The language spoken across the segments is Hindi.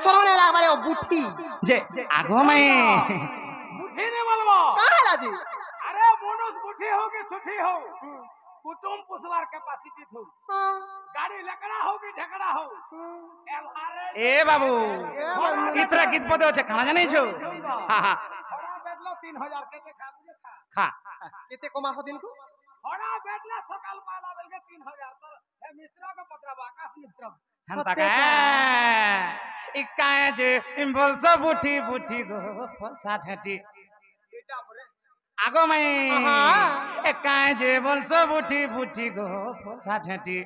শরণে লাগবারে ও বুঠি যে আগো মাই बुढ़ी नहीं बोलबो কাহে রাজি अरे बोनस बुढ़ी हो कि सुठी हो कुटुम पुसवार कैपेसिटी थू गाड़ी लकड़ा हो कि ढकड़ा हो এ বাবু ইতরা গীত পদে আছে কানা জানাইছো হ্যাঁ হ্যাঁ थोड़ा बेटलो 3000 के खा बुझे খা কেতে কমাছো দিনকু थोड़ा बेटला सकाल पाला बेल के 3000 पर हे मिश्रा का पत्रबा आकाश मिश्रा হান্তা কা ইকায় যে বলছো বুটি বুটি গো ফলসা ঠেটি আগো মাই একায় যে বলছো বুটি বুটি গো ফলসা ঠেটি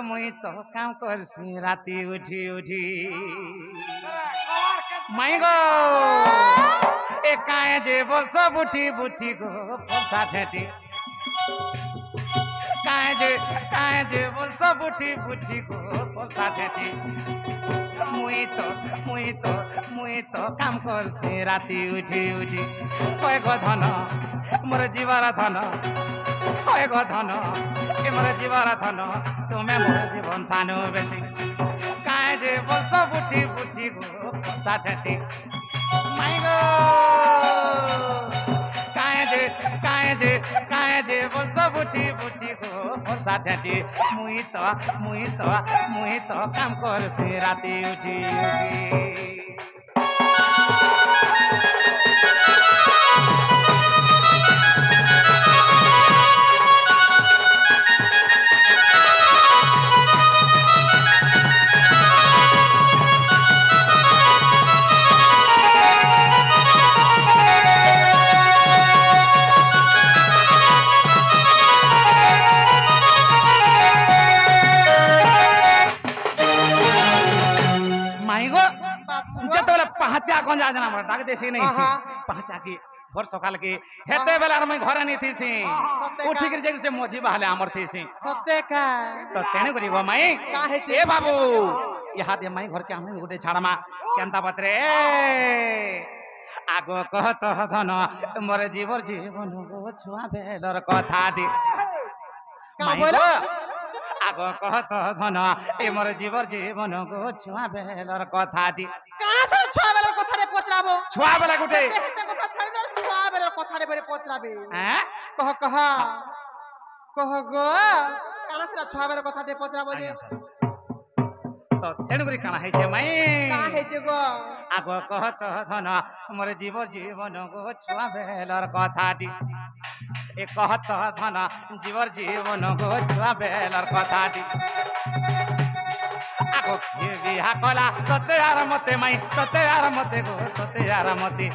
মুই তো কাম করছি রাতি উঠি উঠি মাই গো একায় যে বলছো বুটি বুটি গো ফলসা ঠেটি কায় যে বলছো বুটি বুটি গো ফলসা ঠেটি মুই তো কাম করছি রাতি উঠি উঠি কয় গো ধন মোর জীবর ধন কয় গো ধন এ মোর জীবর ধন তুমি মোর জীবন ঠানু বেশি কায় যে বলছো বুটি বুটি গো ফলসা ঠেটি মাই গো কায় যে বলছো বুটি বুটি গো ফলসা ঠেটি মুই তো কাম করছি রাতি উঠি উঠি पाहत्या कौन जा जना हमरा डाक देसी नहीं पाहत्या की भोर सकाल के हेते बेला मैं घरे नहीं थीसी उठी कर जे से मोजी बहले हमर थीसी सत्य का तो तेने करी गो माई काहे ए बाबू यहाँ दे माई घर के हम गुटे छाड़मा केनता पत्रे आगो कहत धन मोर जीवन गो छुआ बेलर कथा दे बोला आगो कहत धन ए मोर जीवन गो छुआ बेलर कथा दे কানা তোর ছয় বেলার কথা রে পত্রাবো छुआ बेला गुटे হেতে কথা ছাড়ি দাও ছয় বেলার কথা রে বরে পত্রাবে हैं কহ গো কানা তোর ছয় বেলার কথা রে পত্রাবো যে तो तेनु करी काना है माई কা হেছে গো आगो कहत धन मोर जीवन गो छुआ बेलर कथा दी ए कहत धन जीवन गो छुआ बेलर कथा दी आगो बिहा कला तते यार मते माई तते यार मते गो तते यार मते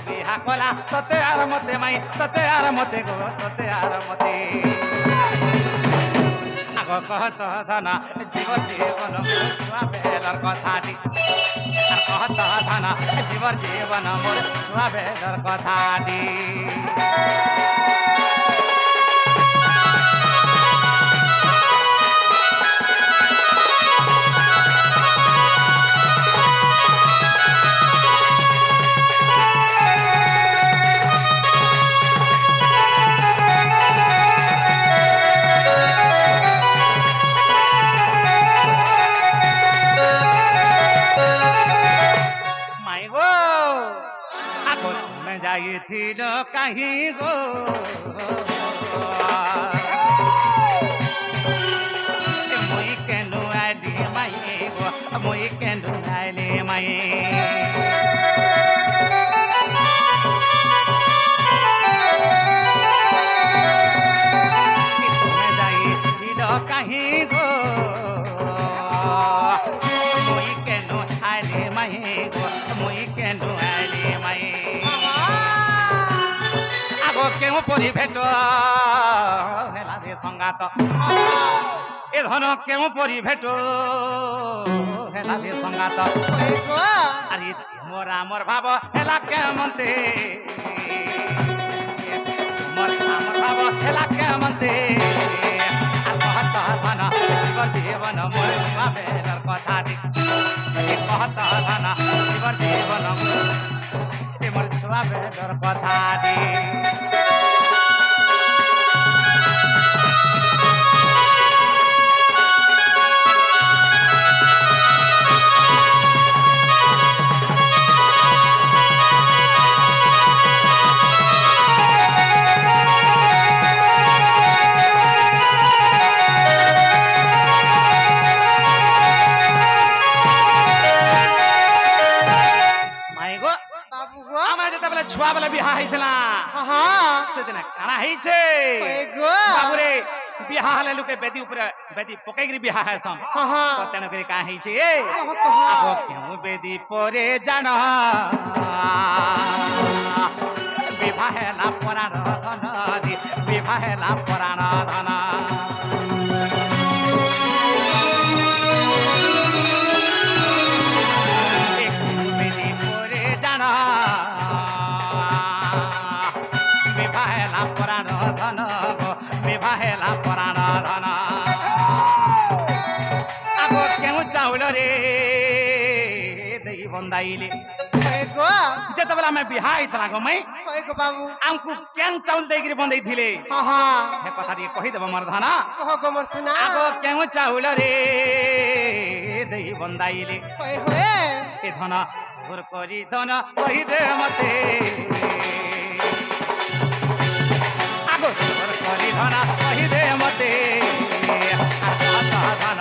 बिहा कला तते यार मते माई तते यार मते गो तते यार मते आगो कहत धन जीवन छुआ बेलर कथा दी कहत धन जीवन मोर छुआ बेलर कथा दी थी कहीं गो मुई केनु आली माई गो मुई केनु आली माई कहीं गो मुई केनु आली माई गो मुई केनु आली माई केउ परि भेट हेला रे संगात ए धन केउ परि भेट हेला रे संगात अरे मोर भाव हेला के मनते मोर भाव हेला के मनते कहत धन जीवन मोर बेलर कथा दी कहत धन जीवन मोर छुआ बेलर कथा दी বিবাহ হইতলা হা সেদিন কানা হইছে ওই গো বাবুরে বিবাহ হলে লোকে বেদি উপরে বেদি পকাইগরি বিবাহ হেসন হা তো তেন করে কা হইছে কহ কহ আগ কেউ বেদি পরে জান বিবাহ হেলা পরাণ ধন বিবাহ হেলা পরাণ ধন বেদি পরে জান বিবাহ হেলা পরাণ ধন বিবাহ হেলা পরাণ ধন আগ কেউ চাউল রে দেই বন্দাইলে ওই গো যেতবেলে আমি বিহা হইতলা গো মাই ওই গো বাবু আমকু কেন চাউল ଦେଇକିରି বন্দাইଥିଲେ হা हे কথা ଟିକେ କହିଦେବ ମୋର ଧନ কহ গো মোর সোনা আগ কেউ চাউল রে দেই বন্দাইলে ওই হয়ে এ ধন সুর করি ধন কহিদে মতে আগ সুর করি ধন কহিদে মতে আর কথা ধন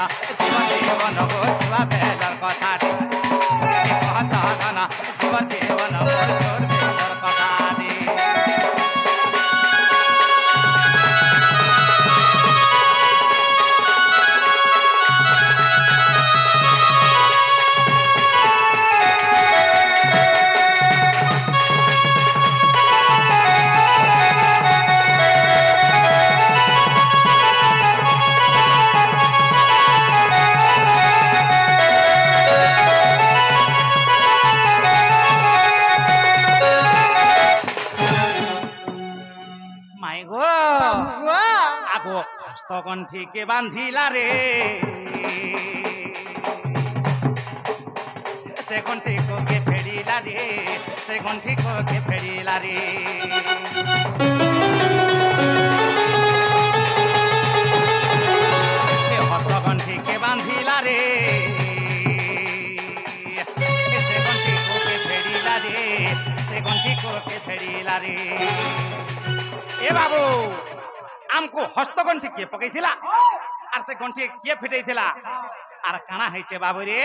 জীবন গো ছুয়া বেলার কথা কথা ধন জীবন গো ছোট বেলার কথা দে মাই গো বাবু গো আগো হস্তকণ্ঠিকে বান্ধিলা রে সে কণ্ঠিকে ফেরিলা রে সে কণ্ঠিকে ফেরিলা রে হস্তকণ্ঠিকে বান্ধিলা রে সে কণ্ঠিকে ফেরিলা রে সে কণ্ঠিকে ফেরিলা রে এ বাবু আমকু হস্তগণ্ঠি কিଏ ପକେଇଥିଲା আর সে গণ্ঠি কিଏ ফিটাইଥିଲା আর কানা হইছে বাবু রে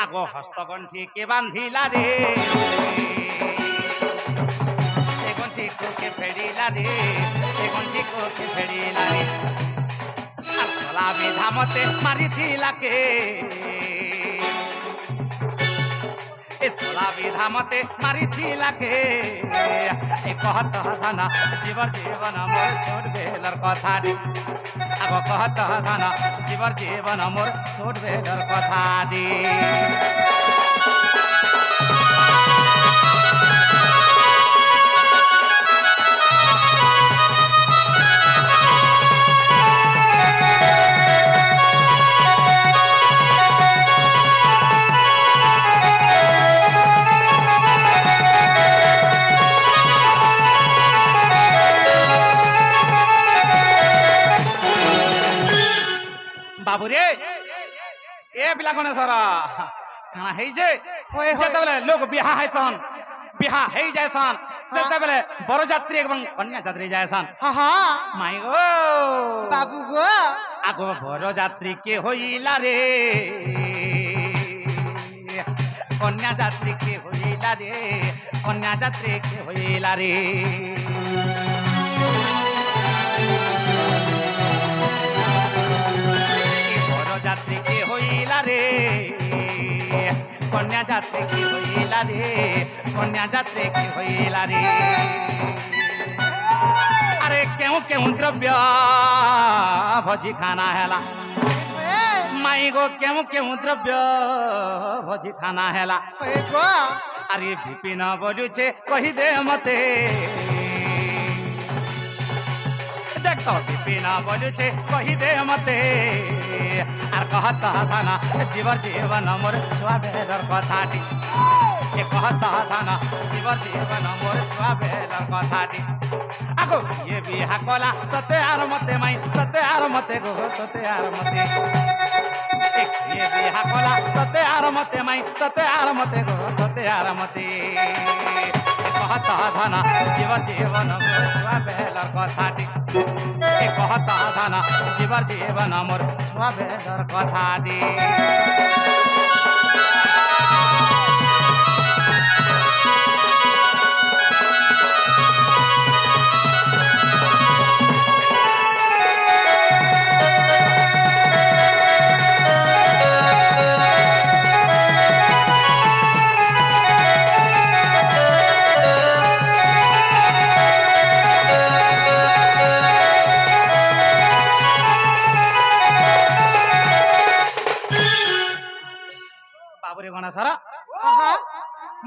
আগ হস্তগণ্ঠি কে বান্ধিলা রে সে গণ্ঠি কে ফেরিলা রে সে গণ্ঠি কে ফেরিলা রে আর সলা বিধা মতে মারিথিলা কে এ সলা বিধা মতে মারিথিলা কে এ কহত ধন জীবন মোর ছোট বেলার কথা রে আগ কহত ধন জীবন মোর ছোট বেলার কথা রে বাবুরে এ পিলা গণেশ্বর কানা হইছে যেতবেলে লোক বিহা হইছন বিহা হই যায়ছন সেতবেলে বরযাত্রী এবং কন্যা যাত্রী যায়ছন হা মাই গো বাবু গো আগ বরযাত্রী কে হইলা রে কন্যা যাত্রী কে হইলা রে কন্যা যাত্রী কে হইলা রে যাত্রী কে হইলা রে কন্যা যাত্রী কে হইলা রে কন্যা যাত্রী কে হইলা রে আরে কেউ কেউ দ্রব্য ভোজি খানা হেলা মাই গো কেউ কেউ দ্রব্য ভোজি খানা হেলা ওই গো আরে বিপিন বলুছে কহিদে মতে দেখ তো বিপিন বলুছে কহিদে মতে আর কহত ধন জীবন মোর ছুয়া বেলার কথাটি এ কহত ধন জীবন মোর ছুয়া বেলার কথাটি আগো ইয়ে বিহা কলা তোতে আর মতে মাই তোতে আর মতে গো তোতে আর মতে ইয়ে বিহা কলা তোতে আর মতে মাই তোতে আর মতে গো তোতে আর মতে কহত ধন জীবন মোর ছুয়া বেলার কথাটি এ কহত ধন জীবন মোর ছুয়া বেলার কথাটি ए गणेशर आहा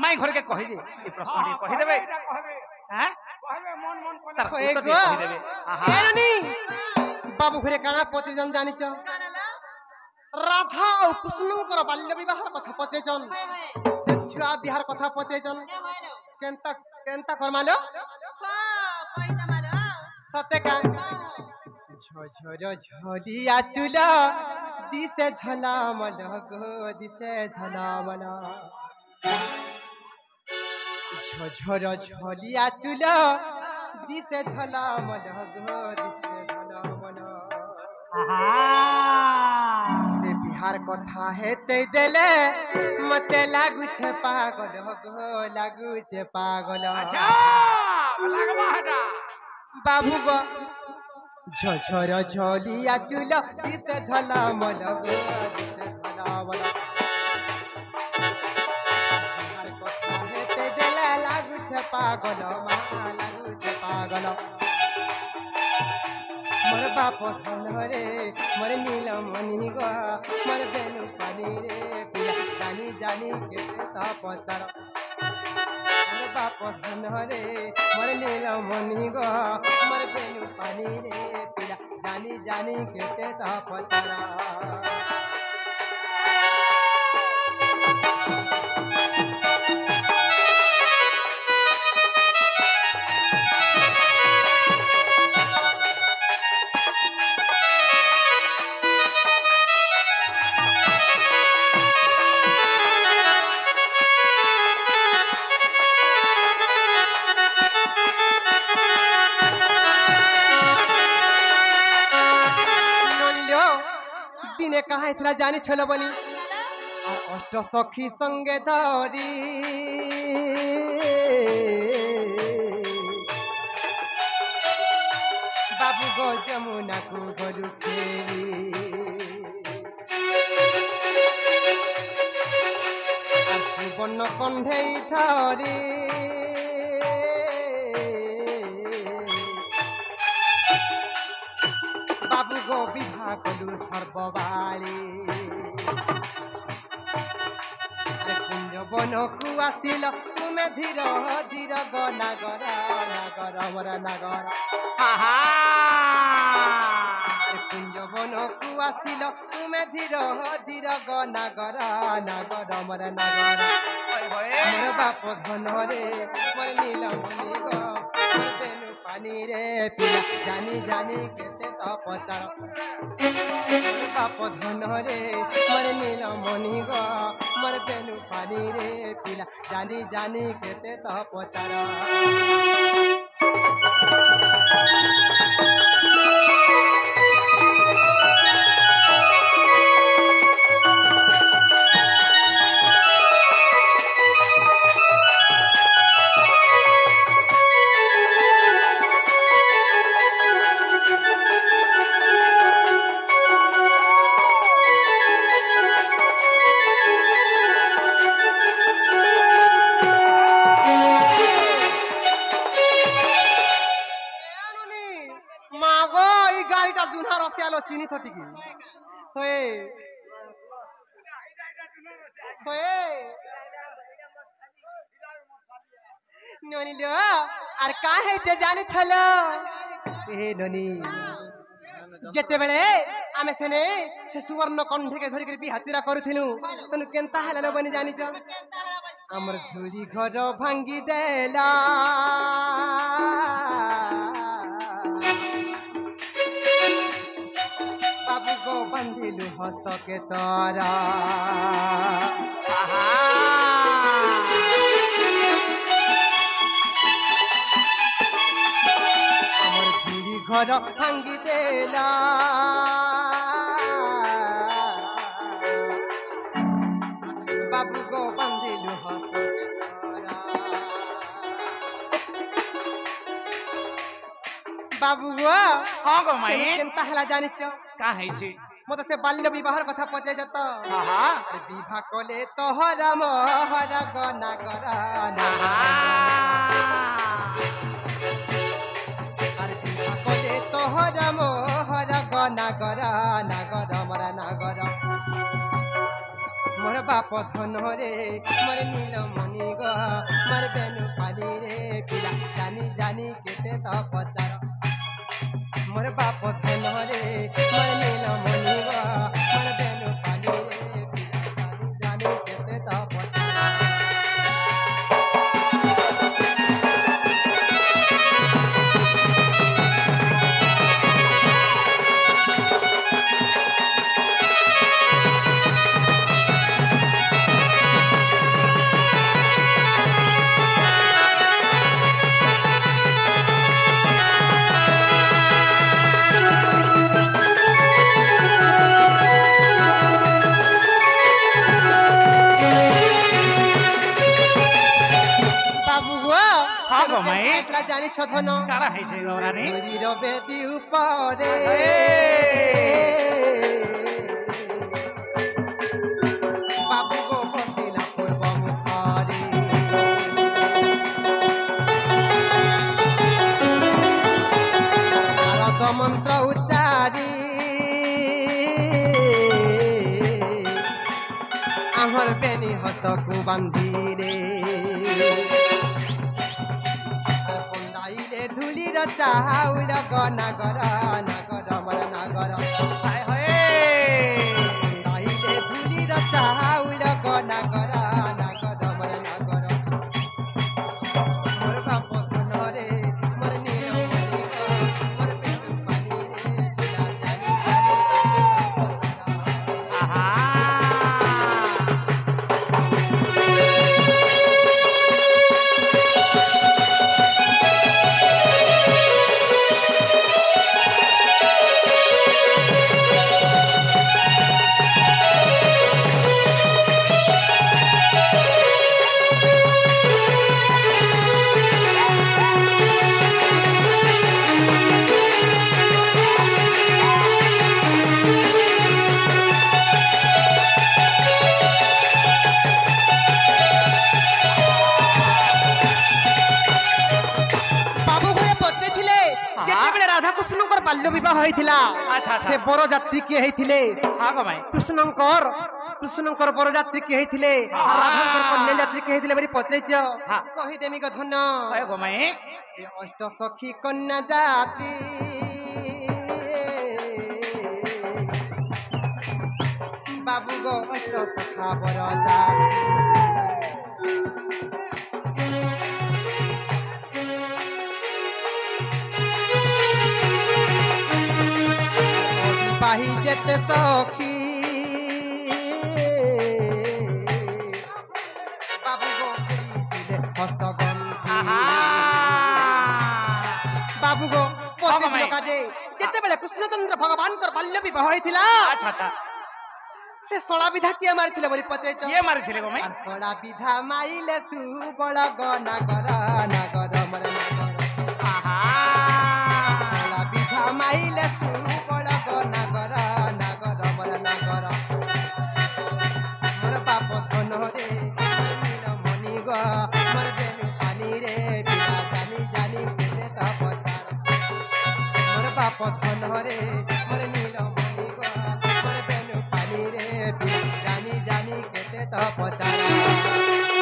माई घर के कहि दे ए प्रश्न टी कहि देबे ଏଇଟା କହିବେ हैं କହିବେ ମନ ମନ କଲେ तार ए उत्तर गो टी कहि देबे आहा एरनी बाबू घरे काना प्रतिजन जानिच राधा और कृष्णकर बाल्य विवाह कथा पत्रेजन से छुआ बिहार कथा पत्रेजन केनता केनता करमालो सत्य का झझर झलिया चुला दिसे झलामल गो दिसे झलामल झझर झलिया चुला दिसे झलामल गो दिसे झलामल से बिहार कथा हेते देले मते लागु छे पागल गो लागु छे पागल अच्छा लागबा हटा बाबू गो झझर झलिया चुला दिसे झलामल गो दिसे झलामल बिहार कथा हेते देले लागु छे पागल मा लागु छे पागल मोर बाप धन रे मोर नीलमणि गो मोर बेनु पानी रे पिया जानी जानी केते ता पतार मोर बाप धन रे मोर नीलमणि गो मोर बेनु पानी रे पिया जानी जानी केते ता पतार दिने कहा इतना जानी छलो बनी और अष्ट सखी संगे धरी बाबू गो जमुना को गरु खेली और सुवर्ण कंधे धरी बाबू गो विवाह कलु सर्वबाली कुंज बन को आसिल तुमे धीर धीर ग नागर नागर मोर नागर आहा कुंज बन को आसिल तुमे धीर धीर ग नागर नागर मोर नागर ओए होए मोर बाप धन रे मोर नीलमणि गो मोर बेनु पानी रे पिला जानी जानी केते तो पतार मोर बाप धन रे मोर नीलमणि गो मोर बेनु पानी रे पिला जानी जानी केते तो पतार চিনি তো টিকি হয়ে হয়ে ননিল আর কা হেছে জানি ছল এ ননি যেতে বেলে আমি সেনে সে সুবর্ণ কণ্ঠকে ধরি করে বিহাচুরা করুথিলু তনু কেনতা হেলালো বনি জানিছ আমার ঝুরি ঘর ভাঙ্গি দেলা बाबू गो बंधिलु हस्तके तोरा हमर झुरी घर भांगी देला बाबू गो बंधिलु हस्तके तोरा बाबू गो हां गो माई केनता हला जानिच का है छी मते से बाल्य विवाह कथा पते जत आहा अरे विवाह कोले तोहर मोहर गना गराना अरे विवाह कोले तोहर मोहर गना गराना गर मरा ना गर मोर बाप धन रे मोर नीलमणि गो मोर बेनु पानी रे पिला जानी जानी केते तो पचार मोर बाप धन रे मोर नीलमणि गो मोर बेनु पानी रे पिला जानी जानी केते तो पचार जानी छधन काला है छे गौरानी वीर बेदी उपरे बाबू गो बतिला पूर्व मुखरे नारद मंत्र उच्चारी आमर बेनी हतकु बांधी रे धुलीर चाउल नागर नागर मर नागर नाइले धुलीर चाउल नागर नागर मर नागर मोर बाप धन रे मोर नीलमणि मोर बेनु पानी रे पिला जानी आहा बाल्य विवाह होइथिला अच्छा अच्छा से बरजात्री के हेथिले हां गो भाई कृष्णंकर बरजात्री के हेथिले और राधांकर कन्या जात्री के हेथिले बरी पत्रेच कहि देमी ग धन हाय गो भाई ये अष्ट सखी कन्या जाति बाबू गो अष्ट सखा बरजात्री पाही जेते सखी बाबू गो दिले हस्त गंधी बाबू गो पति काजे जेते बेले कृष्णचंद्र भगवान कर बाल्य विवाह होइथिला अच्छा अच्छा से सोला विधा के मारिथिले बोली पते के मारिथिले गो भाई सोला विधा माइले तू बळ ग नागर नागर मर नागर आहा सोला विधा माइले तू बळ ग नागर नागर मर नागर मोर बाप धन रे नीलमणि ग मोर बेनु पानी रे पिला जानी जानी केते त पचार मोर बाप धन रे मोर नीलमणि ग मोर बेनु पानी रे पिला जानी जानी केते त पचार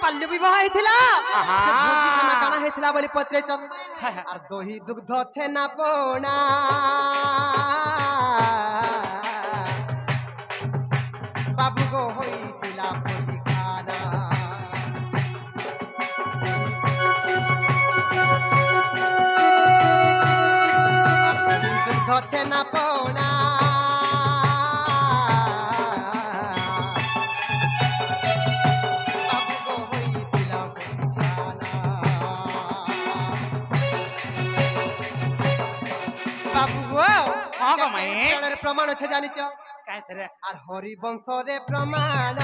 बाल्य विवाह हेथिला से भोजी खाना काना हेथिला बोली पत्रे चम और दही दुग्ध छेना पोना बाबू गो होइथिला भोजी खाना दुग्ध छेना पोना बाबू गो हाँ गो माई रे प्रमाण छे जानि छ काय थरे आर हरि वंश रे प्रमाण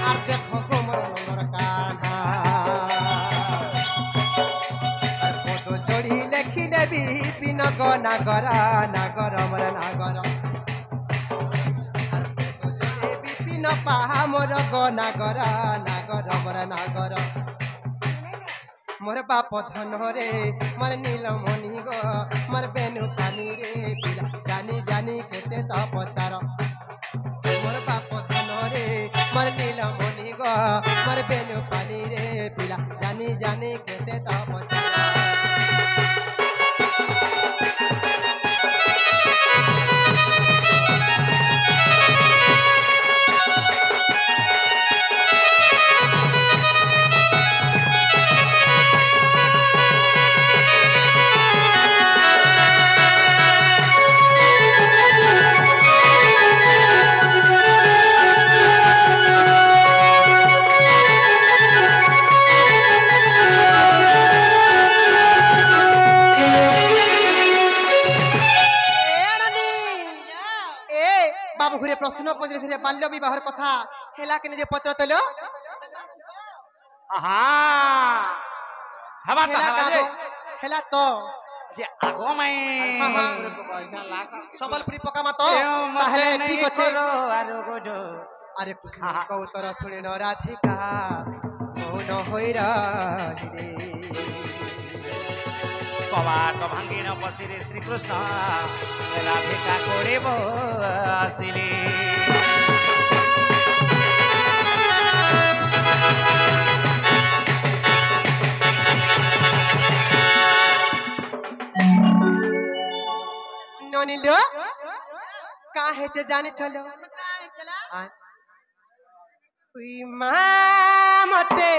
आर देखो गो मोर नंदर कान्हा आर पद जोड़ी लेखिले भी बिन ग नागर नागर मोर नागर आर पद जोड़ी बिपिन पाहा मोर ग नागर नागर मोर नागर मोर बाप धन रे मोर नीलमणि गो मोर बेनु पानी रे पिला जानी जानी केते त पचार मोर बाप धन रे मोर नीलमणि गो मोर बेनु पानी रे पिला जानी जानी केते त पचार बाबू घुरे प्रश्न पचरे थे बाल्य विवाहर कथा हेला के जे पत्र तलो हाँ हवा तो हवा जे हेला तो जे आगो माई सबलपुरी पका मा तो ताहले ठीक अछि आरो गोडो अरे कुछ को उत्तर सुने न राधिका मौन होई रही रे कवाट भांगी न पसिरे श्री कृष्ण राधिका कोड़े बो आसिले ननिलो काहे जे जाने चलो उई मां मते